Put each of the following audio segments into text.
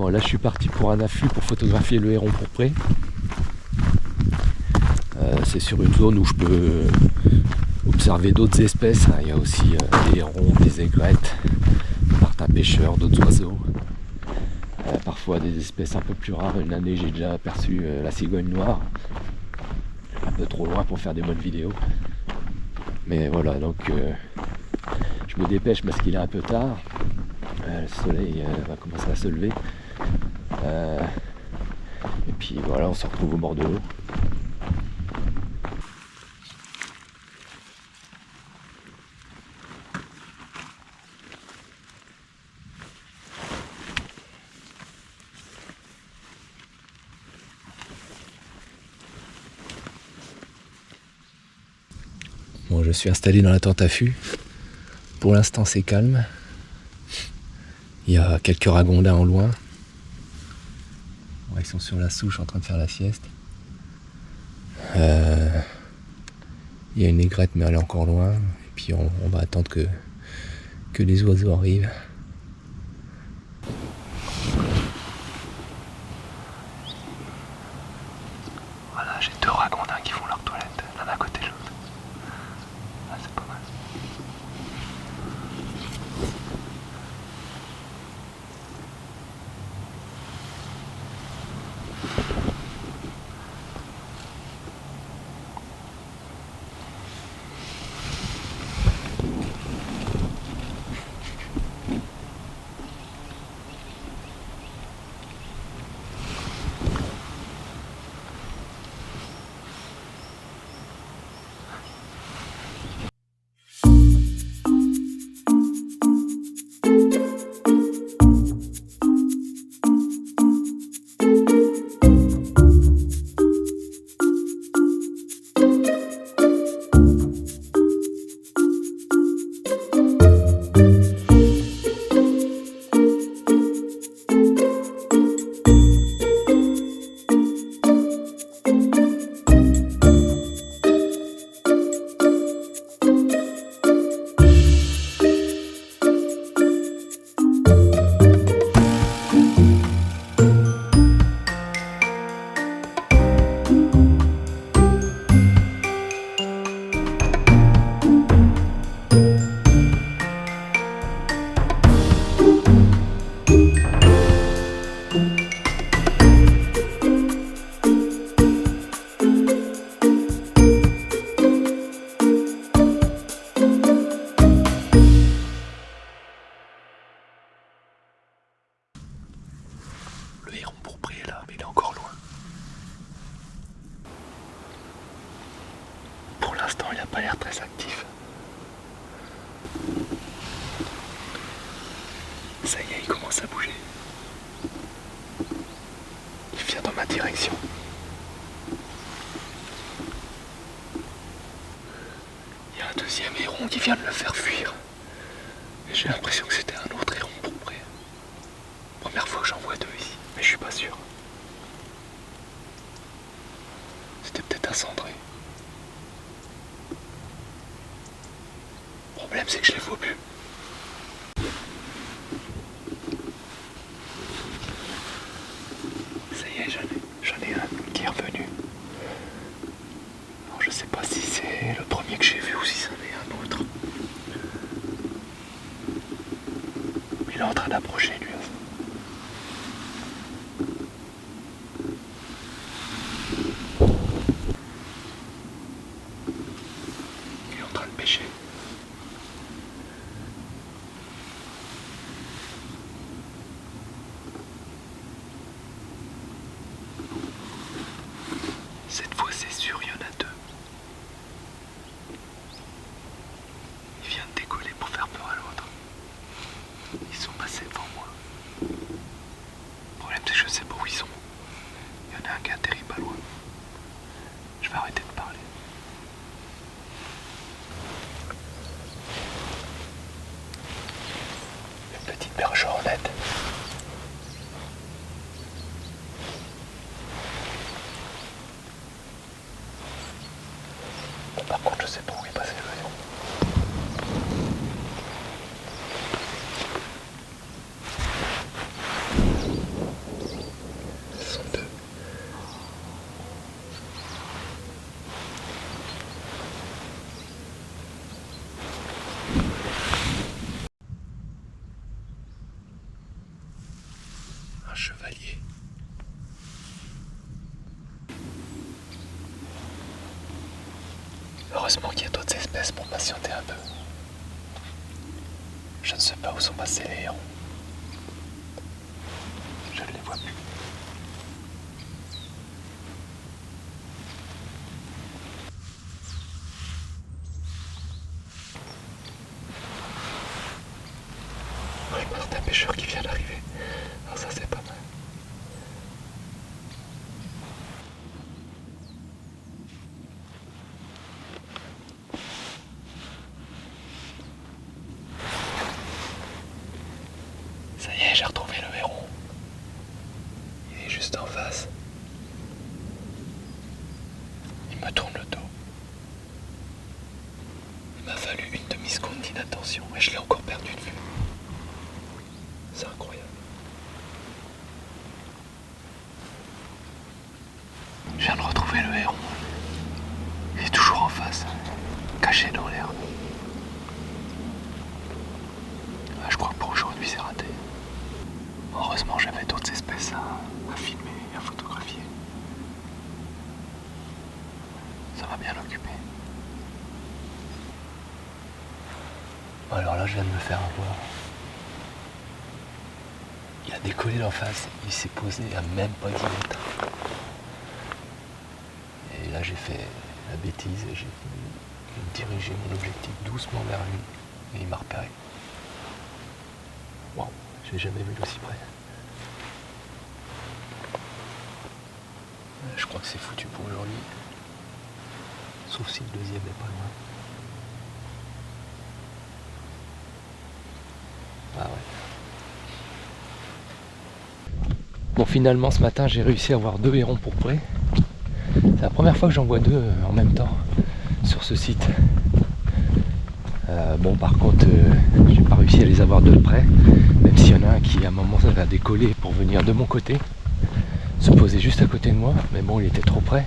Bon, là je suis parti pour un affût pour photographier le héron pourpré. C'est sur une zone où je peux observer d'autres espèces. Il y a aussi des hérons, des aigrettes, des martins pêcheurs, d'autres oiseaux. Parfois des espèces un peu plus rares. Une année j'ai déjà aperçu la cigogne noire. Un peu trop loin pour faire des bonnes vidéos. Mais voilà, donc je me dépêche parce qu'il est un peu tard. Le soleil va commencer à se lever. Et puis voilà, on se retrouve au bord de l'eau. Bon, je suis installé dans la tente à fût. Pour l'instant, c'est calme. Il y a quelques ragondins au loin. Ouais, ils sont sur la souche en train de faire la sieste. Il y a une aigrette, mais elle est encore loin. Et puis on va attendre que les oiseaux arrivent. Voilà, j'ai deux ragondins qui font leur toilette, l'un à côté de l'autre. Ah, c'est pas mal. Le héron pourpré est là, mais il est encore loin. Pour l'instant, il n'a pas l'air très actif. Ça y est, il commence à bouger. Il vient dans ma direction. Il y a un deuxième héron qui vient de le faire fuir. Et j'ai l'impression que c'était un autre héron pourpré. Première fois que j'en vois deux ici, mais je suis pas sûr. C'était peut-être un cendré. Le problème, c'est que je les vois plus. Ça y est, j'en ai un qui est revenu. Alors, je sais pas si c'est le premier que j'ai vu ou si c'en est un autre. Il est en train d'approcher lui aussi. Il est en train de pêcher. Cette fois c'est sûr, il y en a deux. Il vient de décoller pour faire peur à l'autre. Ils sont passés devant moi. Le problème c'est que je sais pas où ils sont. Il y en a un qui atterrit pas loin. Je vais arrêter de parler. Une petite bergeronnette. Par contre, je sais pas où est passé le héron. un chevalier. Heureusement qu'il y a d'autres espèces pour patienter un peu. Je ne sais pas où sont passés les hérons. Je ne les vois plus. Oui, c'est un pêcheur qui vient d'arriver. Alors ça c'est pas mal. Ça y est, j'ai retrouvé le héron. Il est juste en face. Il me tourne le dos. Il m'a fallu une demi-seconde d'inattention et je l'ai encore perdu de vue. C'est incroyable. Je viens de retrouver le héron. Il est toujours en face, caché dans l'herbe. Ah, je crois que pour aujourd'hui c'est raté. Heureusement j'avais d'autres espèces à filmer, à photographier. Ça m'a bien occupé. Alors là je viens de me faire avoir. Il a décollé d'en face, il s'est posé à même pas 10 mètres. Et là j'ai fait la bêtise et j'ai dirigé mon objectif doucement vers lui. Et il m'a repéré. Waouh, j'ai jamais vu d'aussi près. Je crois que c'est foutu pour aujourd'hui. Sauf si le deuxième est pas loin. Ah ouais. Bon, finalement ce matin j'ai réussi à avoir 2 hérons pourprés. C'est la première fois que j'en vois 2 en même temps sur ce site. Bon, par contre j'ai pas réussi à les avoir de près, même s'il y en a un qui à un moment a décollé pour venir de mon côté, se poser juste à côté de moi, mais bon il était trop près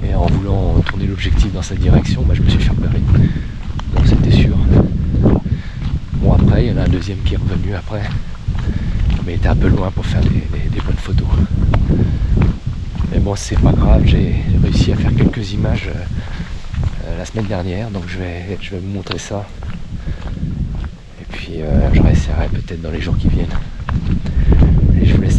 et en voulant tourner l'objectif dans sa direction, je me suis fait repérer, donc c'était sûr. Bon, après il y en a un deuxième qui est revenu après, mais il était un peu loin pour faire des bonnes photos. Mais bon, c'est pas grave, j'ai réussi à faire quelques images la semaine dernière, donc je vais vous montrer ça. Et puis je réessayerai peut-être dans les jours qui viennent. Et je vous laisse